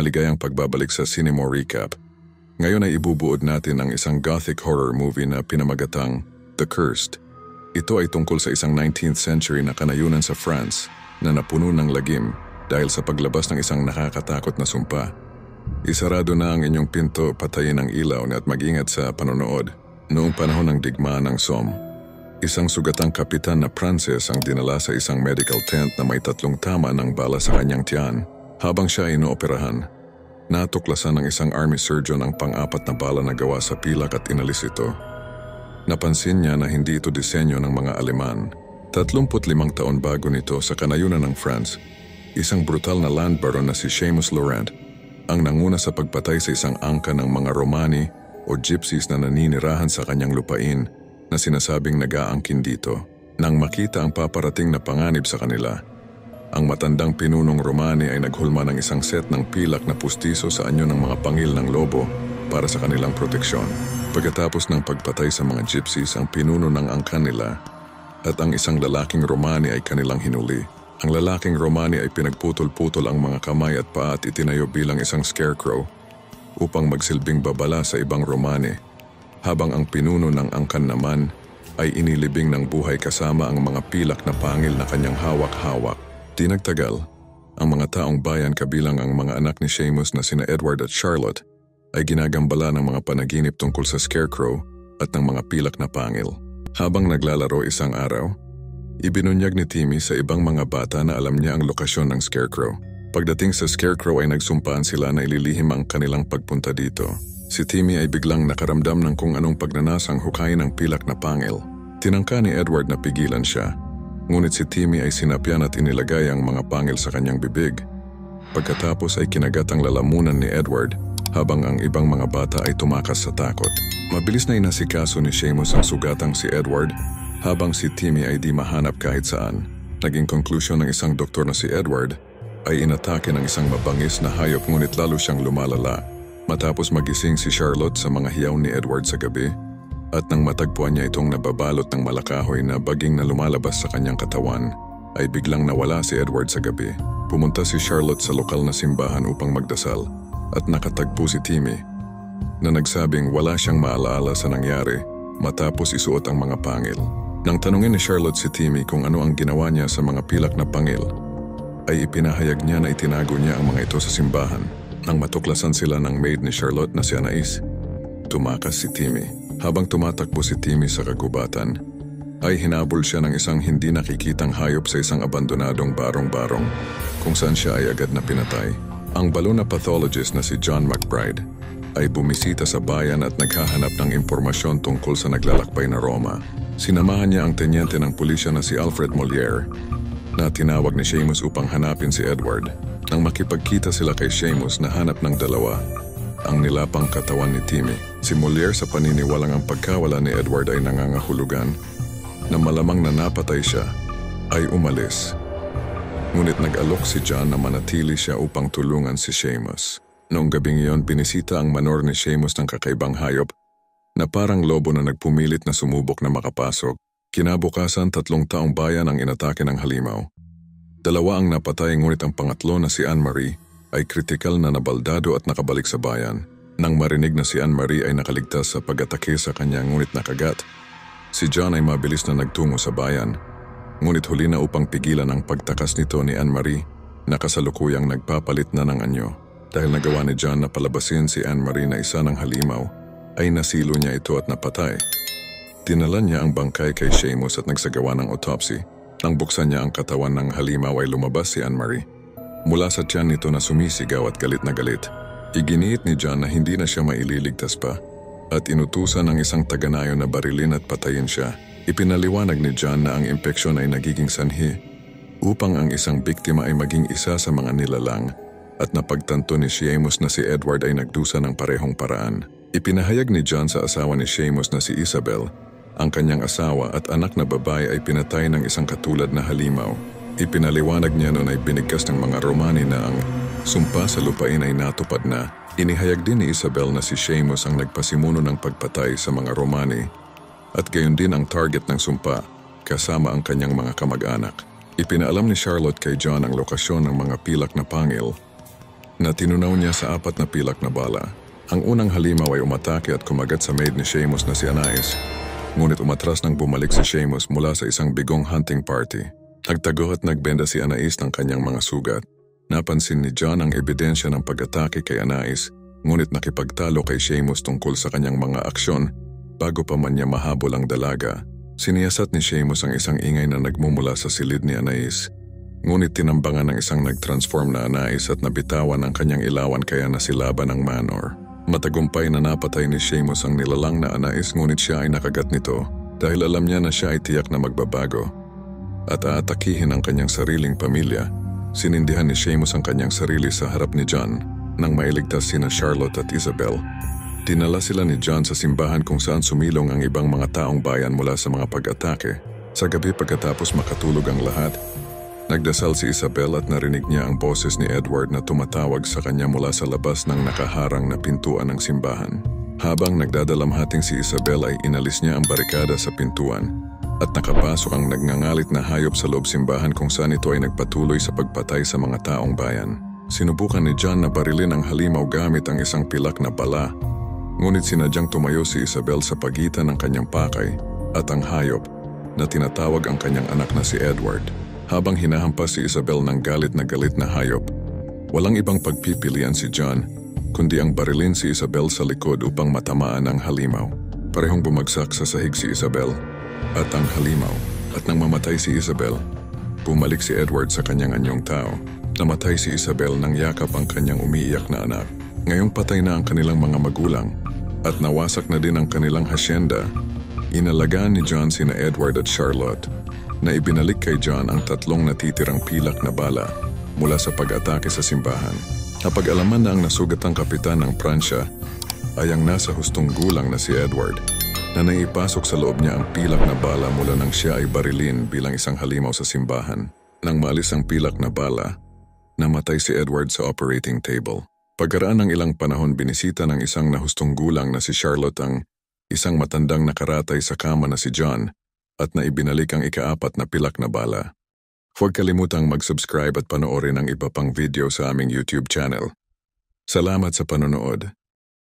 Maligayang pagbabalik sa Cinema Recap. Ngayon ay ibubuod natin ang isang gothic horror movie na pinamagatang The Cursed. Ito ay tungkol sa isang 19th century na kanayunan sa France na napuno ng lagim dahil sa paglabas ng isang nakakatakot na sumpa. Isarado na ang inyong pinto, patayin ang ilaw at mag-ingat sa panonood. Noong panahon ng digmaan ng Somme, isang sugatang kapitan na Pranses ang dinala sa isang medical tent na may 3 tama ng bala sa kanyang tiyan. Habang siya ay inooperahan, natuklasan ng isang army surgeon ang pang-4 na bala na gawa sa pilak at inalis ito. Napansin niya na hindi ito disenyo ng mga Aleman. 35 taon bago nito sa kanayunan ng France, isang brutal na land baron na si Seamus Laurent ang nanguna sa pagpatay sa isang angka ng mga Romani o gypsies na naninirahan sa kanyang lupain na sinasabing nag-aangkin dito. Nang makita ang paparating na panganib sa kanila, ang matandang pinunong Romani ay naghulma ng isang set ng pilak na pustiso sa anyo ng mga pangil ng lobo para sa kanilang proteksyon. Pagkatapos ng pagpatay sa mga gypsies, ang pinuno ng angkan nila at ang isang lalaking Romani ay kanilang hinuli. Ang lalaking Romani ay pinagputol-putol ang mga kamay at paa at itinayo bilang isang scarecrow upang magsilbing babala sa ibang Romani, habang ang pinuno ng angkan naman ay inilibing ng buhay kasama ang mga pilak na pangil na kanyang hawak-hawak. Di nagtagal, ang mga taong bayan kabilang ang mga anak ni Seamus na sina Edward at Charlotte ay ginagambala ng mga panaginip tungkol sa scarecrow at ng mga pilak na pangil. Habang naglalaro isang araw, ibinunyag ni Timmy sa ibang mga bata na alam niya ang lokasyon ng scarecrow. Pagdating sa scarecrow ay nagsumpaan sila na ililihim ang kanilang pagpunta dito. Si Timmy ay biglang nakaramdam ng kung anong pagnanasang hukayin ng pilak na pangil. Tinangka ni Edward na pigilan siya, ngunit si Timmy ay sinapyan at inilagay ang mga pangil sa kanyang bibig. Pagkatapos ay kinagat ang lalamunan ni Edward habang ang ibang mga bata ay tumakas sa takot. Mabilis na inasikaso ni Seamus ang sugatang si Edward habang si Timmy ay di mahanap kahit saan. Naging konklusyon ng isang doktor na si Edward ay inatake ng isang mabangis na hayop, ngunit lalo siyang lumalala. Matapos magising si Charlotte sa mga hiyaw ni Edward sa gabi, at nang matagpuan niya itong nababalot ng malakahoy na baging na lumalabas sa kanyang katawan, ay biglang nawala si Edward sa gabi. Pumunta si Charlotte sa lokal na simbahan upang magdasal at nakatagpo si Timmy na nagsabing wala siyang maalaala sa nangyari matapos isuot ang mga pangil. Nang tanungin ni Charlotte si Timmy kung ano ang ginawa niya sa mga pilak na pangil, ay ipinahayag niya na itinago niya ang mga ito sa simbahan. Nang matuklasan sila ng maid ni Charlotte na si Anais, tumakas si Timmy. Habang tumatakbo si Timmy sa kagubatan, ay hinabol siya ng isang hindi nakikitang hayop sa isang abandonadong barong-barong kung saan siya ay agad na pinatay. Ang balo na pathologist na si John McBride ay bumisita sa bayan at naghahanap ng impormasyon tungkol sa naglalakbay na Roma. Sinamahan niya ang tenyente ng pulisya na si Alfred Molière na tinawag ni Seamus upang hanapin si Edward. Nang makipagkita sila kay Seamus, nahanap ng dalawa ang nilapang katawan ni Timmy. Si Molière, sa paniniwalang ang pagkawala ni Edward ay nangangahulugan na malamang na napatay siya, ay umalis. Ngunit nag-alok si John na manatili siya upang tulungan si Seamus. Noong gabing iyon, binisita ang manor ni Seamus ng kakaibang hayop na parang lobo na nagpumilit na sumubok na makapasok. Kinabukasan, 3 taong bayan ang inatake ng halimaw. 2 ang napatay, ngunit ang pangatlo na si Anne-Marie ay kritikal na nabaldado at nakabalik sa bayan. Nang marinig na si Anne-Marie ay nakaligtas sa pag-atake sa kanya ngunit nakagat, si John ay mabilis na nagtungo sa bayan. Ngunit huli na upang pigilan ang pagtakas nito ni Anne-Marie na kasalukuyang nagpapalit na ng anyo. Dahil nagawa ni John na palabasin si Anne-Marie na isa ng halimaw, ay nasilo niya ito at napatay. Dinala niya ang bangkay kay Seamus at nagsagawa ng autopsy. Nang buksan niya ang katawan ng halimaw ay lumabas si Anne-Marie. Mula sa tiyan nito na sumisigaw at galit na galit. Iginiit ni John na hindi na siya maililigtas pa at inutusan ng isang taganayo na barilin at patayin siya. Ipinaliwanag ni John na ang impeksyon ay nagiging sanhi upang ang isang biktima ay maging isa sa mga nilalang, at napagtanto ni Seamus na si Edward ay nagdusa ng parehong paraan. Ipinahayag ni John sa asawa ni Seamus na si Isabel, ang kanyang asawa at anak na babae ay pinatay ng isang katulad na halimaw. Ipinaliwanag niya noon ay binigkas ng mga Romani na ang sumpa sa lupain ay natupad na. Inihayag din ni Isabel na si Seamus ang nagpasimuno ng pagpatay sa mga Romani at gayon din ang target ng sumpa kasama ang kanyang mga kamag-anak. Ipinaalam ni Charlotte kay John ang lokasyon ng mga pilak na pangil na tinunaw niya sa 4 na pilak na bala. Ang unang halimaw ay umatake at kumagat sa maid ni Seamus na si Anais. Ngunit umatras nang bumalik si Seamus mula sa isang bigong hunting party. Nagtago at nagbenda si Anais ng kanyang mga sugat. Napansin ni John ang ebidensya ng pag-atake kay Anais, ngunit nakipagtalo kay Seamus tungkol sa kanyang mga aksyon bago pa man niya mahabol ang dalaga. Siniyasat ni Seamus ang isang ingay na nagmumula sa silid ni Anais. Ngunit tinambangan ng isang nag-transform na Anais at nabitawan ang kanyang ilawan kaya nasilaban ang Manor. Matagumpay na napatay ni Seamus ang nilalang na Anais ngunit siya ay nakagat nito dahil alam niya na siya ay tiyak na magbabago at aatakihin ang kanyang sariling pamilya. Sinindihan ni Seamus ang kanyang sarili sa harap ni John nang mailigtas sina Charlotte at Isabel. Dinala sila ni John sa simbahan kung saan sumilong ang ibang mga taong bayan mula sa mga pag-atake. Sa gabi pagkatapos makatulog ang lahat, nagdasal si Isabel at narinig niya ang boses ni Edward na tumatawag sa kanya mula sa labas ng nakaharang na pintuan ng simbahan. Habang nagdadalamhating si Isabel ay inalis niya ang barikada sa pintuan at nakapasok ang nagngangalit na hayop sa loob simbahan kung saan ito ay nagpatuloy sa pagpatay sa mga taong bayan. Sinubukan ni John na barilin ang halimaw gamit ang isang pilak na bala, ngunit sinadyang tumayo si Isabel sa pagitan ng kanyang pakay at ang hayop na tinatawag ang kanyang anak na si Edward. Habang hinahampas si Isabel ng galit na hayop, walang ibang pagpipilian si John, kundi ang barilin si Isabel sa likod upang matamaan ang halimaw. Parehong bumagsak sa sahig si Isabel at ang halimaw, at nang mamatay si Isabel, bumalik si Edward sa kanyang anyong tao. Namatay si Isabel nang yakap ang kanyang umiiyak na anak. Ngayong patay na ang kanilang mga magulang at nawasak na din ang kanilang hasyenda, inalagaan ni John sina Edward at Charlotte na ibinalik kay John ang 3 natitirang pilak na bala mula sa pag-atake sa simbahan. Napag-alaman na ang nasugatang kapitan ng Pransya ay ang nasa hustong gulang na si Edward, na naipasok sa loob niya ang pilak na bala mula nang siya ay barilin bilang isang halimaw sa simbahan. Nang maalis ang pilak na bala, namatay si Edward sa operating table. Pagkaraan ng ilang panahon, binisita ng isang nahustong gulang na si Charlotte ang isang matandang nakaratay sa kama na si John at na ibinalik ang ika-4 na pilak na bala. Huwag kalimutang mag-subscribe at panoorin ang iba pang video sa aming YouTube channel. Salamat sa panonood.